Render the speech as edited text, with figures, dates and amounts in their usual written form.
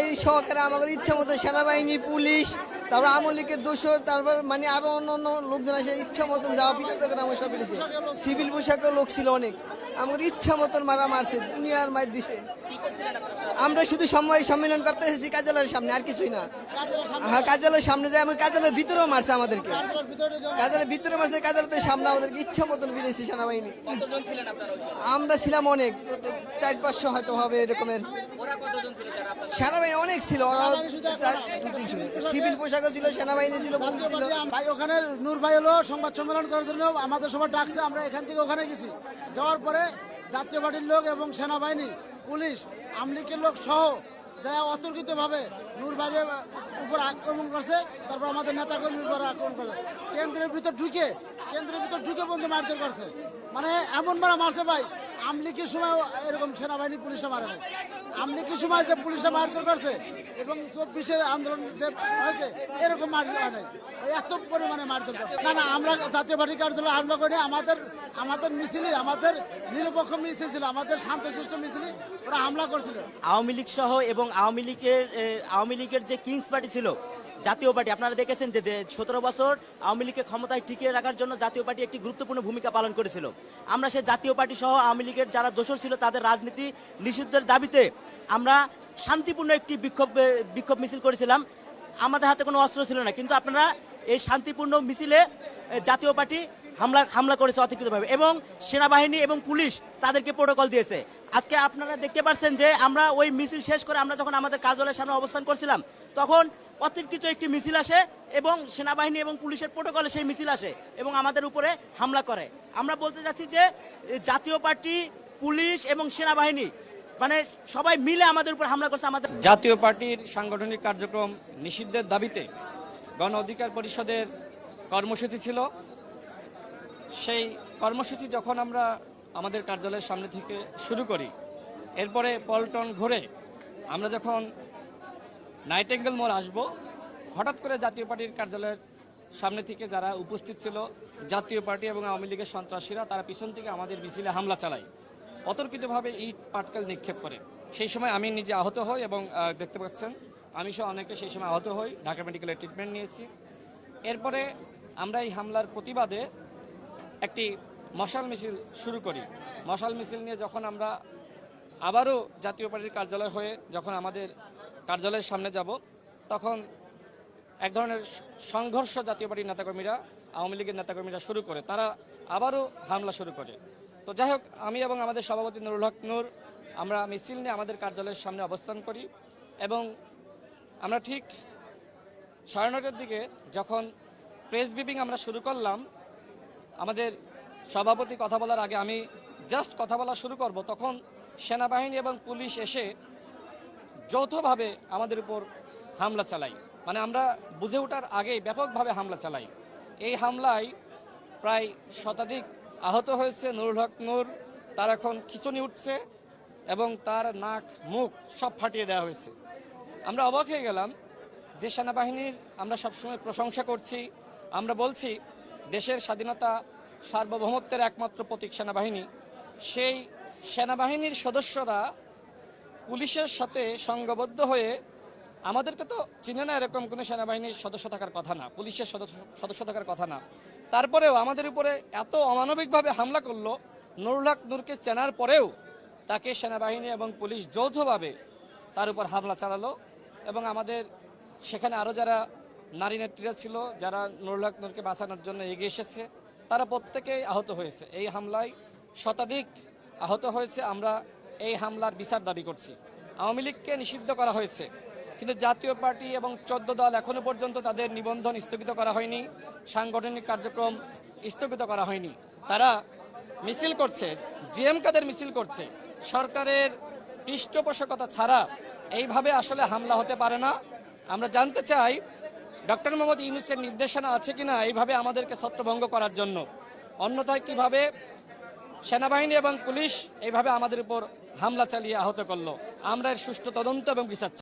সেনাবাহিনী সহকারে আমাদের ইচ্ছা মতো সেনাবাহিনী পুলিশ তারপর আওয়ামী লীগের দোষর তারপর মানে আরো অন্য লোকজন আসে ইচ্ছা মতন যাওয়া পিটাতে করে আমার সব পেরেছে। সিভিল পোশাকের লোক ছিল অনেক, আমার ইচ্ছা মতন মারছে, দুনিয়ার মার দিছে। আমরা শুধু সম্মেলন করতে এসেছি কার্যালয়ের সামনে, আর কিছুই না। হ্যাঁ, কার্যালয়ের সামনে যাই, আমার কার্যালয়ের ভিতরেও মারছে আমাদেরকে, কার্যালয়ের ভিতরে মারছে, কার্যালয়ের সামনে আমাদেরকে ইচ্ছা মতন বেরিয়েছি সেনাবাহিনী। আমরা ছিলাম অনেক, 400-500 হয়তো হবে এরকমের। সেনাবাহিনী অনেক ছিল, ওরা সিভিল পোশাকও ছিল, সেনাবাহিনী ছিল, পুলিশ ছিল। ভাই ওখানে নূর ভাই হলো সংবাদ সম্মেলন করার জন্য আমাদের সবাই ডাকছে, আমরা এখান থেকে ওখানে গেছি। যাওয়ার পরে জাতীয় পার্টির লোক এবং সেনাবাহিনী পুলিশ আওয়ামী লীগের লোক সহ যা অতর্কিতভাবে নূর ভাইয়ের উপর আক্রমণ করছে, তারপর আমাদের নেতাকর্মীর উপর আক্রমণ করছে, কেন্দ্রের ভিতর ঢুকে বন্ধু মারধর করছে। মানে এমন মারছে ভাই, আওয়ামী লীগের সময় এরকম সেনাবাহিনী পুলিশে মারে নাই। আওয়ামী লীগের সময় যে পুলিশে মারধর করছে এবং 24-এ আন্দোলন যে হয়েছে এরকম মারধর হয় নাই, এত পরিমাণে মারধর করছে। না, আমরা জাতীয় পার্টি কার্যালয়ে হামলা করি, আমাদের মিছিলই, আমাদের নিরপেক্ষ মিছিল ছিল, আমাদের শান্তশিষ্ট মিছিলই ওরা হামলা করছিল। আওয়ামী লীগ সহ এবং আওয়ামী লীগের যে কিংস পার্টি ছিল, জাতীয় পার্টি, আপনারা দেখেছেন যে 17 বছর আওয়ামী লীগকে ক্ষমতায় টিকিয়ে রাখার জন্য জাতীয় পার্টি একটি গুরুত্বপূর্ণ ভূমিকা পালন করেছিল। আমরা সেই জাতীয় পার্টি সহ আওয়ামী লীগের যারা দোষর ছিল তাদের রাজনীতি নিষিদ্ধের দাবিতে আমরা শান্তিপূর্ণ একটি বিক্ষোভ মিছিল করেছিলাম। আমাদের হাতে কোনো অস্ত্র ছিল না, কিন্তু আপনারা এই শান্তিপূর্ণ মিছিলে জাতীয় পার্টি হামলা করেছে অতর্কিতভাবে, এবং সেনাবাহিনী এবং পুলিশ তাদেরকে প্রোটোকল দিয়েছে। আজকে আপনারা দেখতে পাচ্ছেন যে আমরা ওই মিছিল শেষ করে আমরা যখন আমাদের কার্যালয়ের সামনে অবস্থান করছিলাম, তখন অতর্কিত একটি মিছিল আসে এবং সেনাবাহিনী এবং পুলিশের প্রোটোকলে সেই মিছিল আসে এবং আমাদের উপরে হামলা করে। আমরা বলতে চাচ্ছি যে জাতীয় পার্টি, পুলিশ এবং সেনাবাহিনী মানে সবাই মিলে আমাদের উপর হামলা করছে। আমাদের জাতীয় পার্টির সাংগঠনিক কার্যক্রম নিষিদ্ধের দাবিতে গণ অধিকার পরিষদের কর্মসূচি ছিল। সেই কর্মসূচি যখন আমরা আমাদের কার্যালয়ের সামনে থেকে শুরু করি, এরপরে পল্টন ঘুরে আমরা যখন নাইটেঙ্গেল মোড় আসব, হঠাৎ করে জাতীয় পার্টির কার্যালয়ের সামনে থেকে যারা উপস্থিত ছিল জাতীয় পার্টি এবং আওয়ামী লীগের সন্ত্রাসীরা, তারা পিছন থেকে আমাদের মিছিলে হামলা চালায়, অতর্কিতভাবে ইট পাটকেল নিক্ষেপ করে। সেই সময় আমি নিজে আহত হই এবং দেখতে পাচ্ছেন আমি সহ অনেকে সেই সময় আহত হই, ঢাকা মেডিকেলে ট্রিটমেন্ট নিয়েছি। এরপরে আমরা এই হামলার প্রতিবাদে একটি মশাল মিছিল শুরু করি। মশাল মিছিল নিয়ে যখন আমরা আবারও জাতীয় পার্টির কার্যালয় হয়ে যখন আমাদের কার্যালয়ের সামনে যাব, তখন এক ধরনের সংঘর্ষ জাতীয় পার্টির নেতাকর্মীরা, আওয়ামী লীগের নেতাকর্মীরা শুরু করে, তারা আবারও হামলা শুরু করে। তো যাই হোক, আমি এবং আমাদের সভাপতি নুরুল হক নূর আমরা মিছিল নিয়ে আমাদের কার্যালয়ের সামনে অবস্থান করি এবং আমরা ঠিক 9:30টার দিকে যখন প্রেস ব্রিফিং আমরা শুরু করলাম, আমাদের সভাপতি কথা বলার আগে আমি জাস্ট কথা বলা শুরু করব, তখন সেনাবাহিনী এবং পুলিশ এসে যৌথভাবে আমাদের উপর হামলা চালায়। মানে আমরা বুঝে ওঠার আগেই ব্যাপকভাবে হামলা চালাই। এই হামলায় প্রায় শতাধিক আহত হয়েছে। নুরুল হক নূর, তার এখন খিঁচুনি উঠছে এবং তার নাক মুখ সব ফাটিয়ে দেওয়া হয়েছে। আমরা অবাক হয়ে গেলাম যে সেনাবাহিনীর আমরা সবসময় প্রশংসা করছি, আমরা বলছি দেশের স্বাধীনতা সার্বভৌমত্বের একমাত্র প্রতীক সেনাবাহিনী, সেই সেনাবাহিনীর সদস্যরা পুলিশের সাথে সংঘবদ্ধ হয়ে, আমাদেরকে তো চিনে না এরকম কোনো সেনাবাহিনীর সদস্য থাকার কথা না, পুলিশের সদস্য থাকার কথা না, তারপরেও আমাদের উপরে এত অমানবিকভাবে হামলা করলো। নুরুল হক নূরকে চেনার পরেও তাকে সেনাবাহিনী এবং পুলিশ যৌথভাবে তার উপর হামলা চালালো এবং আমাদের সেখানে আরও যারা নারী নেত্রীরা ছিল, যারা নুরুল হক নূরকে বাঁচানোর জন্য এগিয়ে এসেছে, তারা প্রত্যেকেই আহত হয়েছে। এই হামলায় শতাধিক আহত হয়েছে। আমরা এই হামলার বিচার দাবি করছি। আওয়ামী লীগকে নিষিদ্ধ করা হয়েছে, কিন্তু জাতীয় পার্টি এবং 14 দল এখনো পর্যন্ত তাদের নিবন্ধন স্থগিত করা হয়নি, সাংগঠনিক কার্যক্রম স্থগিত করা হয়নি। তারা মিছিল করছে, জিএম কাদের মিছিল করছে। সরকারের পৃষ্ঠপোষকতা ছাড়া এইভাবে আসলে হামলা হতে পারে না। আমরা জানতে চাই ডক্টর মোহাম্মদ ইউনূসের নির্দেশনা আছে কিনা এইভাবে আমাদেরকে ছত্রভঙ্গ করার জন্য, অন্যথায় কিভাবে সেনাবাহিনী এবং পুলিশ এইভাবে আমাদের উপর হামলা চালিয়ে আহত করলো। আমরা এর সুষ্ঠু তদন্ত এবং বিচার চাই।